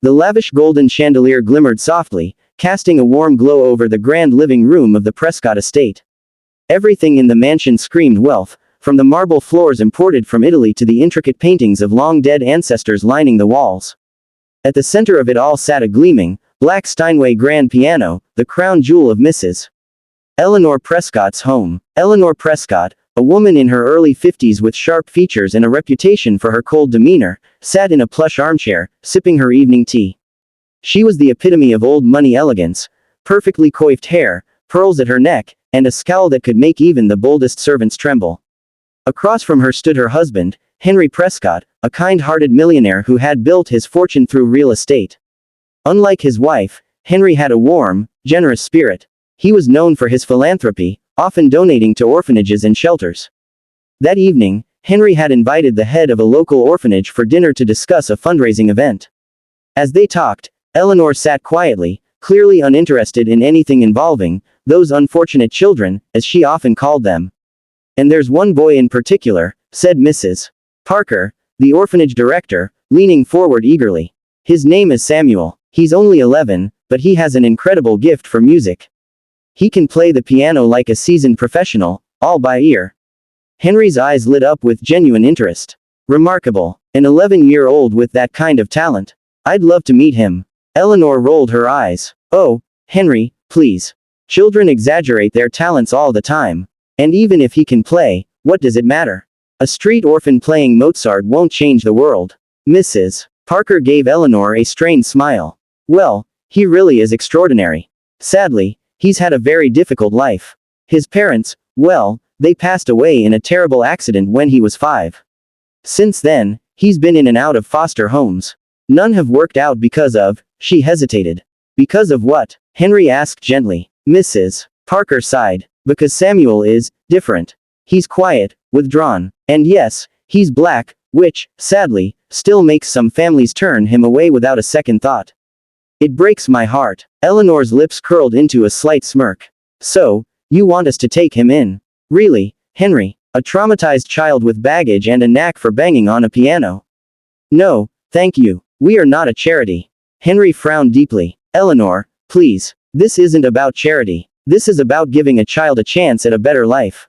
The lavish golden chandelier glimmered softly, casting a warm glow over the grand living room of the Prescott estate. Everything in the mansion screamed wealth, from the marble floors imported from Italy to the intricate paintings of long-dead ancestors lining the walls. At the center of it all sat a gleaming, black Steinway grand piano, the crown jewel of Mrs. Eleanor Prescott's home. Eleanor Prescott, a woman in her early 50s with sharp features and a reputation for her cold demeanor, sat in a plush armchair, sipping her evening tea. She was the epitome of old money elegance, perfectly coiffed hair, pearls at her neck, and a scowl that could make even the boldest servants tremble. Across from her stood her husband, Henry Prescott, a kind-hearted millionaire who had built his fortune through real estate. Unlike his wife, Henry had a warm, generous spirit. He was known for his philanthropy, often donating to orphanages and shelters. That evening, Henry had invited the head of a local orphanage for dinner to discuss a fundraising event. As they talked, Eleanor sat quietly, clearly uninterested in anything involving those unfortunate children, as she often called them. "And there's one boy in particular," said Mrs. Parker, the orphanage director, leaning forward eagerly. "His name is Samuel. He's only 11, but he has an incredible gift for music. He can play the piano like a seasoned professional, all by ear." Henry's eyes lit up with genuine interest. "Remarkable. An 11-year-old with that kind of talent. I'd love to meet him." Eleanor rolled her eyes. "Oh, Henry, please. Children exaggerate their talents all the time. And even if he can play, what does it matter? A street orphan playing Mozart won't change the world." Mrs. Parker gave Eleanor a strained smile. "Well, he really is extraordinary. Sadly, he's had a very difficult life. His parents, well, they passed away in a terrible accident when he was 5. Since then, he's been in and out of foster homes. None have worked out because of," she hesitated. "Because of what?" Henry asked gently. Mrs. Parker sighed. "Because Samuel is different. He's quiet, withdrawn. And yes, he's black, which, sadly, still makes some families turn him away without a second thought. It breaks my heart." Eleanor's lips curled into a slight smirk. "So, you want us to take him in? Really, Henry? A traumatized child with baggage and a knack for banging on a piano? No, thank you. We are not a charity." Henry frowned deeply. "Eleanor, please. This isn't about charity. This is about giving a child a chance at a better life."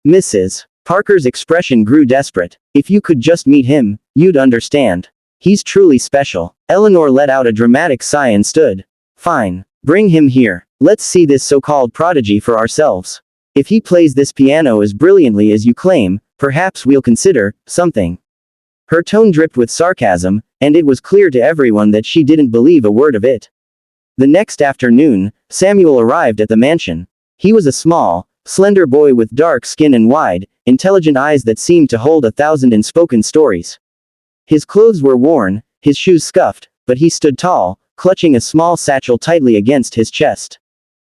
Mrs. Parker's expression grew desperate. "If you could just meet him, you'd understand. He's truly special." Eleanor let out a dramatic sigh and stood. "Fine. Bring him here. Let's see this so-called prodigy for ourselves. If he plays this piano as brilliantly as you claim, perhaps we'll consider something." Her tone dripped with sarcasm, and it was clear to everyone that she didn't believe a word of it. The next afternoon, Samuel arrived at the mansion. He was a small, slender boy with dark skin and wide, intelligent eyes that seemed to hold 1,000 unspoken stories. His clothes were worn, his shoes scuffed, but he stood tall, clutching a small satchel tightly against his chest.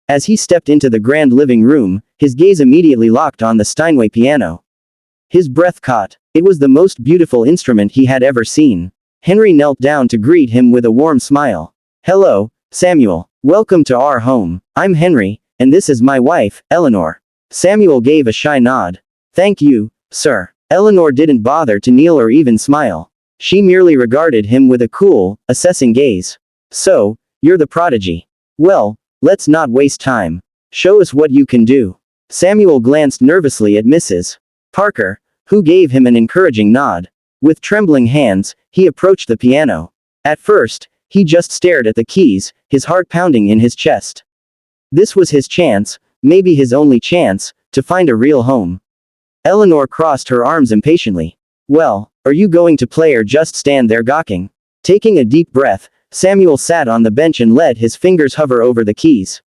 As he stepped into the grand living room, his gaze immediately locked on the Steinway piano. His breath caught. It was the most beautiful instrument he had ever seen. Henry knelt down to greet him with a warm smile. "Hello, Samuel. Welcome to our home. I'm Henry, and this is my wife, Eleanor." Samuel gave a shy nod. "Thank you, sir." Eleanor didn't bother to kneel or even smile. She merely regarded him with a cool, assessing gaze. "So, you're the prodigy. Well, let's not waste time. Show us what you can do." Samuel glanced nervously at Mrs. Parker, who gave him an encouraging nod. With trembling hands, he approached the piano. At first, he just stared at the keys, his heart pounding in his chest. This was his chance, maybe his only chance, to find a real home. Eleanor crossed her arms impatiently. "Well, are you going to play or just stand there gawking?" Taking a deep breath, Samuel sat on the bench and let his fingers hover over the keys.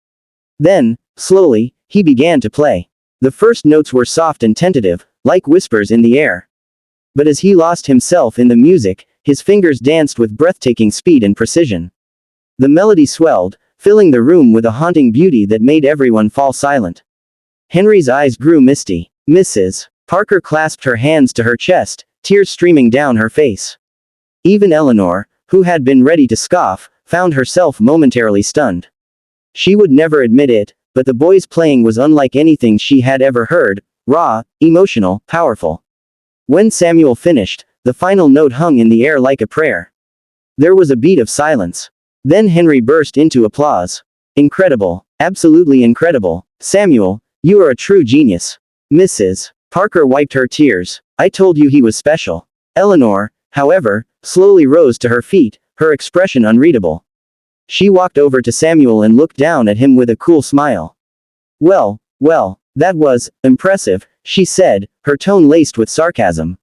Then, slowly, he began to play. The first notes were soft and tentative, like whispers in the air. But as he lost himself in the music, his fingers danced with breathtaking speed and precision. The melody swelled, filling the room with a haunting beauty that made everyone fall silent. Henry's eyes grew misty. Mrs. Parker clasped her hands to her chest, tears streaming down her face. Even Eleanor, who had been ready to scoff, found herself momentarily stunned. She would never admit it, but the boy's playing was unlike anything she had ever heard, raw, emotional, powerful. When Samuel finished, the final note hung in the air like a prayer. There was a beat of silence. Then Henry burst into applause. Incredible. Absolutely incredible. Samuel, you are a true genius. Mrs. Parker wiped her tears. I told you he was special. Eleanor, however, slowly rose to her feet, her expression unreadable. She walked over to Samuel and looked down at him with a cool smile. Well, that was impressive, she said, her tone laced with sarcasm.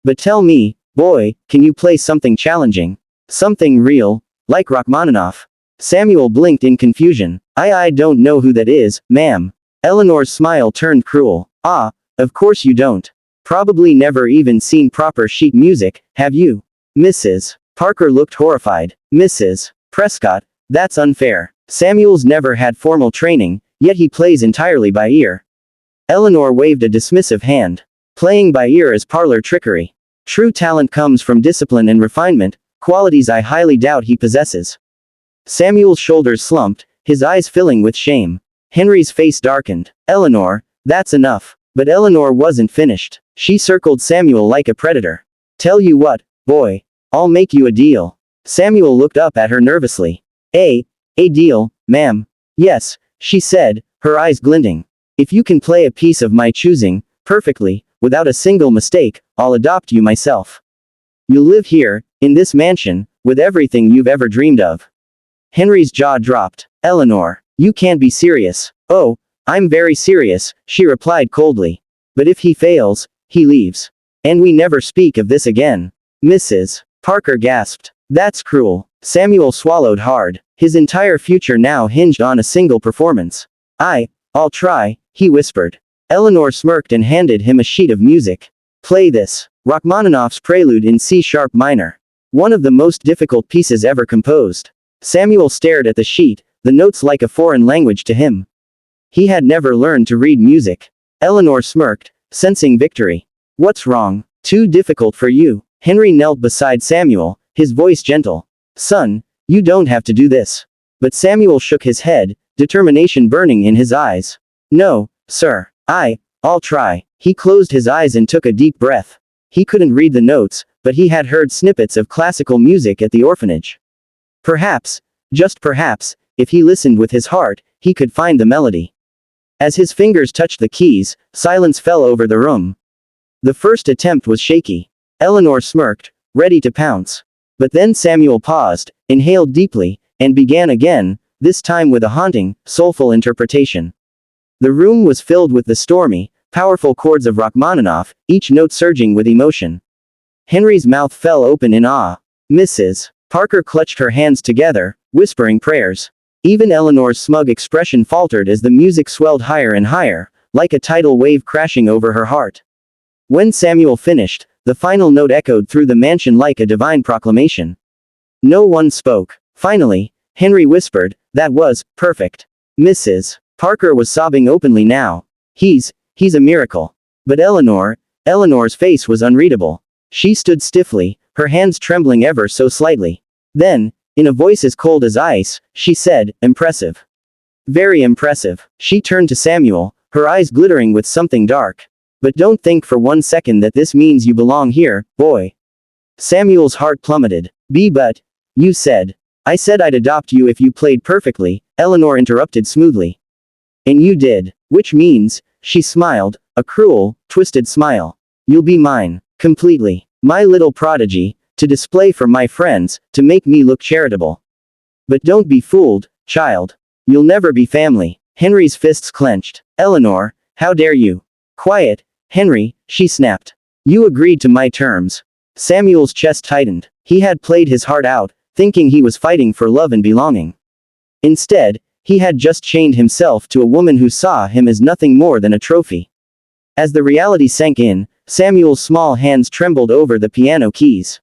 But tell me, boy, can you play something challenging? Something real, like Rachmaninoff? Samuel blinked in confusion. I don't know who that is, ma'am. Eleanor's smile turned cruel. Ah, of course you don't. Probably never even seen proper sheet music, have you? Mrs. Parker looked horrified. Mrs. Prescott, that's unfair. Samuel's never had formal training, yet he plays entirely by ear. Eleanor waved a dismissive hand. Playing by ear is parlor trickery. True talent comes from discipline and refinement, qualities I highly doubt he possesses. Samuel's shoulders slumped, his eyes filling with shame. Henry's face darkened. Eleanor, that's enough. But Eleanor wasn't finished. She circled Samuel like a predator. Tell you what, boy. I'll make you a deal. Samuel looked up at her nervously. A deal, ma'am. Yes, she said, her eyes glinting. If you can play a piece of my choosing, perfectly, without a single mistake, I'll adopt you myself. You'll live here, in this mansion, with everything you've ever dreamed of. Henry's jaw dropped. Eleanor, you can't be serious. Oh, I'm very serious, she replied coldly. But if he fails, he leaves. And we never speak of this again. Mrs. Parker gasped. That's cruel. Samuel swallowed hard. His entire future now hinged on a single performance. I'll try, he whispered. Eleanor smirked and handed him a sheet of music. Play this. Rachmaninoff's Prelude in C-sharp minor. One of the most difficult pieces ever composed. Samuel stared at the sheet, the notes like a foreign language to him. He had never learned to read music. Eleanor smirked, sensing victory. What's wrong? Too difficult for you. Henry knelt beside Samuel, his voice gentle. Son, you don't have to do this. But Samuel shook his head, determination burning in his eyes. No, sir. I'll try. He closed his eyes and took a deep breath. He couldn't read the notes, but he had heard snippets of classical music at the orphanage. Perhaps, just perhaps, if he listened with his heart, he could find the melody. As his fingers touched the keys, silence fell over the room. The first attempt was shaky. Eleanor smirked, ready to pounce. But then Samuel paused, inhaled deeply, and began again, this time with a haunting, soulful interpretation. The room was filled with the stormy, powerful chords of Rachmaninoff, each note surging with emotion. Henry's mouth fell open in awe. Mrs. Parker clutched her hands together, whispering prayers. Even Eleanor's smug expression faltered as the music swelled higher and higher, like a tidal wave crashing over her heart. When Samuel finished, the final note echoed through the mansion like a divine proclamation. No one spoke. Finally, Henry whispered, that was perfect. Mrs. Parker was sobbing openly now. He's a miracle. But Eleanor's face was unreadable. She stood stiffly, her hands trembling ever so slightly. Then, in a voice as cold as ice, she said, impressive. Very impressive. She turned to Samuel, her eyes glittering with something dark. But don't think for one second that this means you belong here, boy. Samuel's heart plummeted. But, you said. I said I'd adopt you if you played perfectly, Eleanor interrupted smoothly. And you did. Which means, she smiled, a cruel, twisted smile. You'll be mine. Completely. My little prodigy, to display for my friends, to make me look charitable. But don't be fooled, child. You'll never be family. Henry's fists clenched. Eleanor, how dare you? Quiet, Henry, she snapped. You agreed to my terms. Samuel's chest tightened. He had played his heart out, thinking he was fighting for love and belonging. Instead, he had just chained himself to a woman who saw him as nothing more than a trophy. As the reality sank in, Samuel's small hands trembled over the piano keys.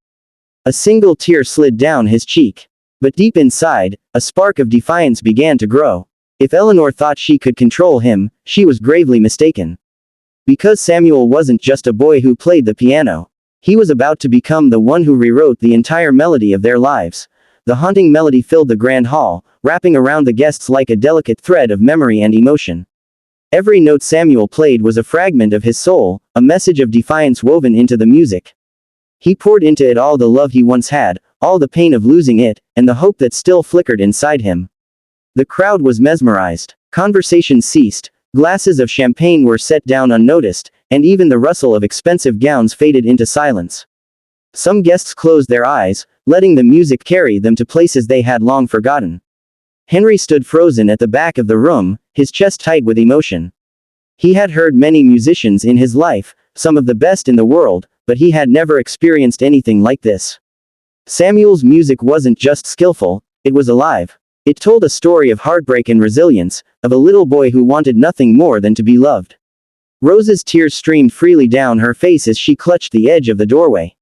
A single tear slid down his cheek. But deep inside, a spark of defiance began to grow. If Eleanor thought she could control him, she was gravely mistaken. Because Samuel wasn't just a boy who played the piano. He was about to become the one who rewrote the entire melody of their lives. The haunting melody filled the grand hall, wrapping around the guests like a delicate thread of memory and emotion. Every note Samuel played was a fragment of his soul, a message of defiance woven into the music. He poured into it all the love he once had, all the pain of losing it, and the hope that still flickered inside him. The crowd was mesmerized. Conversation ceased, glasses of champagne were set down unnoticed, and even the rustle of expensive gowns faded into silence. Some guests closed their eyes, letting the music carry them to places they had long forgotten. Henry stood frozen at the back of the room, his chest tight with emotion. He had heard many musicians in his life, some of the best in the world, but he had never experienced anything like this. Samuel's music wasn't just skillful, it was alive. It told a story of heartbreak and resilience, of a little boy who wanted nothing more than to be loved. Rose's tears streamed freely down her face as she clutched the edge of the doorway.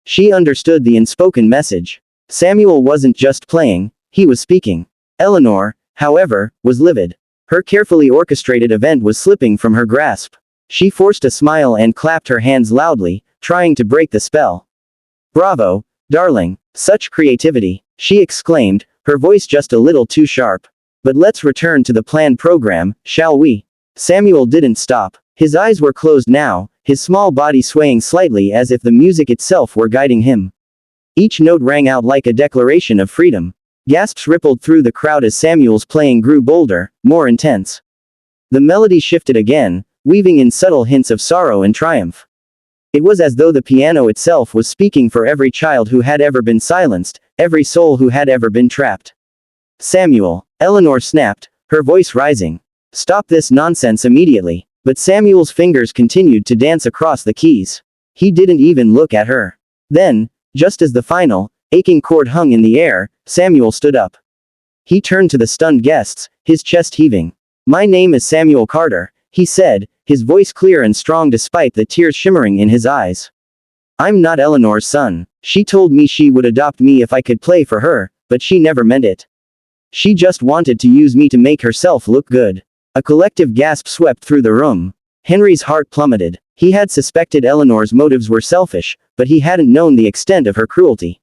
She understood the unspoken message. Samuel wasn't just playing, he was speaking. Eleanor, however, was livid. Her carefully orchestrated event was slipping from her grasp. She forced a smile and clapped her hands loudly, trying to break the spell. "Bravo, darling, such creativity," she exclaimed, her voice just a little too sharp. "But let's return to the planned program, shall we?" Samuel didn't stop. His eyes were closed now, his small body swaying slightly as if the music itself were guiding him. Each note rang out like a declaration of freedom. Gasps rippled through the crowd as Samuel's playing grew bolder, more intense. The melody shifted again, weaving in subtle hints of sorrow and triumph. It was as though the piano itself was speaking for every child who had ever been silenced, every soul who had ever been trapped. "Samuel," Eleanor snapped, her voice rising. "Stop this nonsense immediately." But Samuel's fingers continued to dance across the keys. He didn't even look at her. Then, just as the final, aching chord hung in the air, Samuel stood up. He turned to the stunned guests, his chest heaving. "My name is Samuel Carter," he said, his voice clear and strong despite the tears shimmering in his eyes. "I'm not Eleanor's son. She told me she would adopt me if I could play for her, but she never meant it. She just wanted to use me to make herself look good." A collective gasp swept through the room. Henry's heart plummeted. He had suspected Eleanor's motives were selfish, but he hadn't known the extent of her cruelty.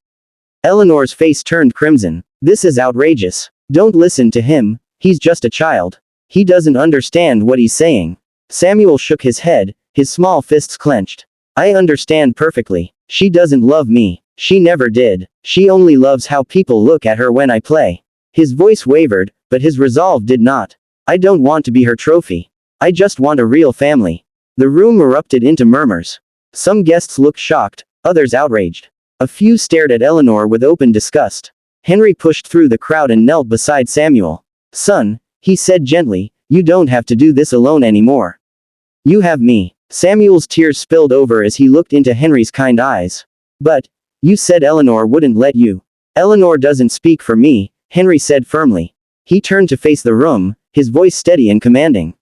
Eleanor's face turned crimson. "This is outrageous. Don't listen to him, he's just a child. He doesn't understand what he's saying." Samuel shook his head, his small fists clenched. "I understand perfectly. She doesn't love me. She never did. She only loves how people look at her when I play." His voice wavered, but his resolve did not. "I don't want to be her trophy. I just want a real family." The room erupted into murmurs. Some guests looked shocked, others outraged. A few stared at Eleanor with open disgust. Henry pushed through the crowd and knelt beside Samuel. "Son," he said gently, "you don't have to do this alone anymore. You have me." Samuel's tears spilled over as he looked into Henry's kind eyes. "But, you said Eleanor wouldn't let you." "Eleanor doesn't speak for me," Henry said firmly. He turned to face the room, his voice steady and commanding.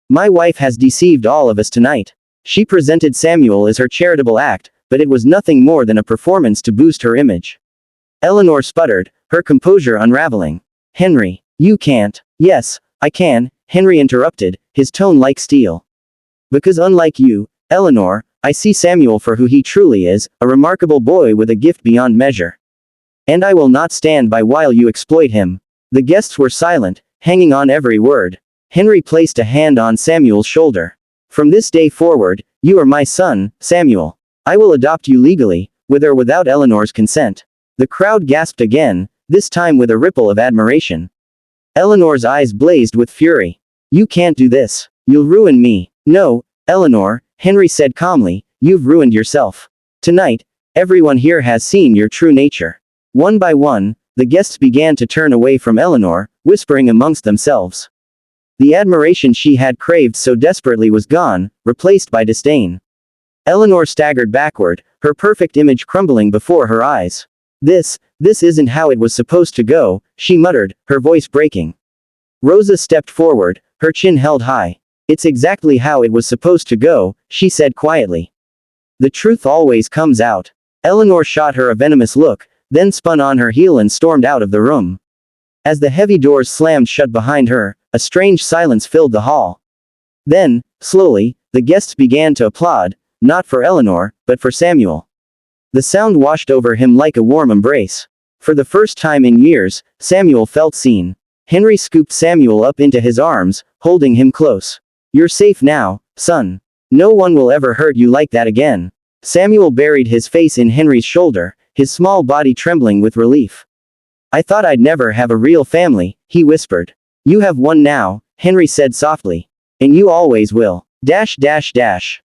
"My wife has deceived all of us tonight. She presented Samuel as her charitable act, but it was nothing more than a performance to boost her image." Eleanor sputtered, her composure unraveling. "Henry, you can't." "Yes, I can," Henry interrupted, his tone like steel. "Because unlike you, Eleanor, I see Samuel for who he truly is, a remarkable boy with a gift beyond measure. And I will not stand by while you exploit him." The guests were silent, hanging on every word. Henry placed a hand on Samuel's shoulder. "From this day forward, you are my son, Samuel. I will adopt you legally, with or without Eleanor's consent." The crowd gasped again, this time with a ripple of admiration. Eleanor's eyes blazed with fury. "You can't do this. You'll ruin me." "No, Eleanor," Henry said calmly, "you've ruined yourself. Tonight, everyone here has seen your true nature." One by one, the guests began to turn away from Eleanor, whispering amongst themselves. The admiration she had craved so desperately was gone, replaced by disdain. Eleanor staggered backward, her perfect image crumbling before her eyes. This isn't how it was supposed to go," she muttered, her voice breaking. Rosa stepped forward, her chin held high. "It's exactly how it was supposed to go," she said quietly. "The truth always comes out." Eleanor shot her a venomous look, then spun on her heel and stormed out of the room. As the heavy doors slammed shut behind her, a strange silence filled the hall. Then, slowly, the guests began to applaud, not for Eleanor, but for Samuel. The sound washed over him like a warm embrace. For the first time in years, Samuel felt seen. Henry scooped Samuel up into his arms, holding him close. "You're safe now, son. No one will ever hurt you like that again." Samuel buried his face in Henry's shoulder, his small body trembling with relief. I thought I'd never have a real family, he whispered. You have one now, Henry said softly. And you always will.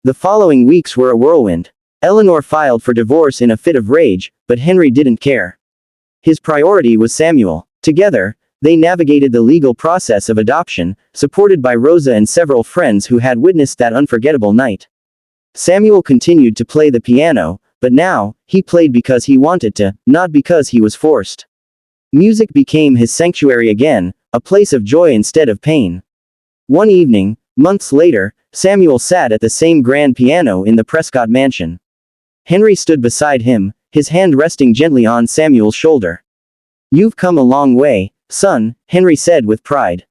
The following weeks were a whirlwind. Eleanor filed for divorce in a fit of rage, but Henry didn't care. His priority was Samuel. Together, they navigated the legal process of adoption, supported by Rosa and several friends who had witnessed that unforgettable night. Samuel continued to play the piano, but now, he played because he wanted to, not because he was forced. Music became his sanctuary again, a place of joy instead of pain. One evening, months later, Samuel sat at the same grand piano in the Prescott mansion. Henry stood beside him, his hand resting gently on Samuel's shoulder. You've come a long way, son, Henry said with pride.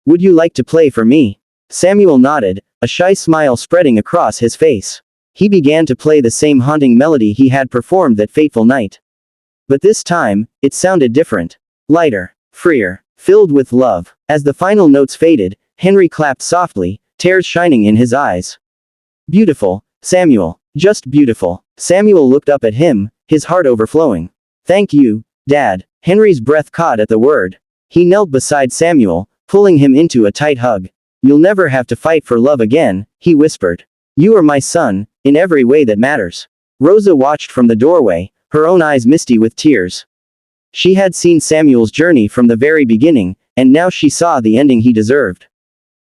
Would you like to play for me? Samuel nodded, a shy smile spreading across his face. He began to play the same haunting melody he had performed that fateful night. But this time, it sounded different. Lighter, freer, filled with love. As the final notes faded, Henry clapped softly, tears shining in his eyes. Beautiful, Samuel. Just beautiful. Samuel looked up at him, his heart overflowing. Thank you, Dad. Henry's breath caught at the word. He knelt beside Samuel, pulling him into a tight hug. You'll never have to fight for love again, he whispered. You are my son, in every way that matters. Rosa watched from the doorway, her own eyes misty with tears. She had seen Samuel's journey from the very beginning, and now she saw the ending he deserved.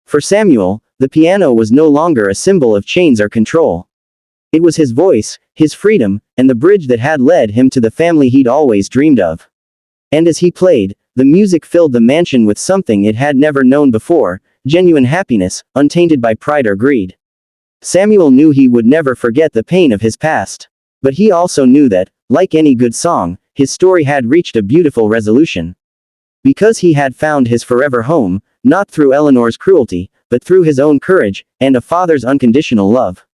For Samuel, the piano was no longer a symbol of chains or control. It was his voice, his freedom, and the bridge that had led him to the family he'd always dreamed of. And as he played, the music filled the mansion with something it had never known before, genuine happiness, untainted by pride or greed. Samuel knew he would never forget the pain of his past. But he also knew that, like any good song, his story had reached a beautiful resolution. Because he had found his forever home, not through Eleanor's cruelty, but through his own courage, and a father's unconditional love.